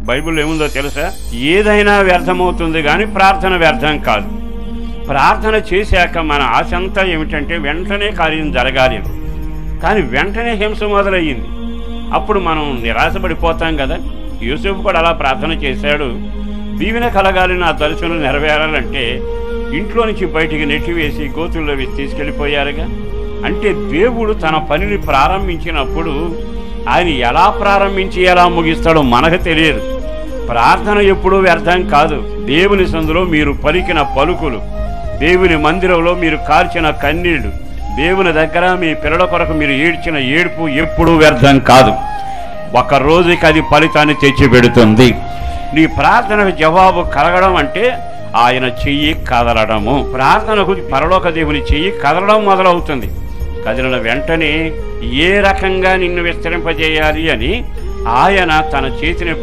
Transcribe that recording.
బైబిల్లో ఏముందో తెలుసా? ఏదైనా వ్యర్థమవుతుంది కానీ ప్రార్థన వ్యర్థం కాదు. ప్రార్థన చేశాక మన ఆశ అంతా ఏమిటంటే వెంటనే కార్యం జరగాలి. కానీ వెంటనే హింస మొదలయ్యింది. అప్పుడు మనం నిరాశపడిపోతాం కదా. యూసుఫ్ కూడా అలా ప్రార్థన చేశాడు. దీవెన కలగాలి, నా దర్శనం నెరవేరాలంటే ఇంట్లో నుంచి బయటికి నెట్టివేసి గోతుల్లో వేసి తీసుకెళ్ళిపోయారుగా. అంటే దేవుడు తన పనిని ప్రారంభించినప్పుడు ఆయన ఎలా ప్రారంభించి ఎలా ముగిస్తాడో మనకు తెలియదు. ప్రార్థన ఎప్పుడూ వ్యర్థం కాదు. దేవుని సందులో మీరు పలికిన పలుకులు, దేవుని మందిరంలో మీరు కార్చిన కన్నీళ్లు, దేవుని దగ్గర మీ పిల్లల కొరకు మీరు ఏడ్చిన ఏడుపు ఎప్పుడూ వ్యర్థం కాదు. ఒక రోజుకి అది ఫలితాన్ని తెచ్చిపెడుతుంది. నీ ప్రార్థనకు జవాబు కలగడం అంటే ఆయన చెయ్యి కదలడము. ప్రార్థనకు పరలోక దేవుని చెయ్యి కదలడం మొదలవుతుంది. కదిలిన వెంటనే ఏ రకంగా నిన్ను విస్తరింపజేయాలి అని ఆయన తన చేతిని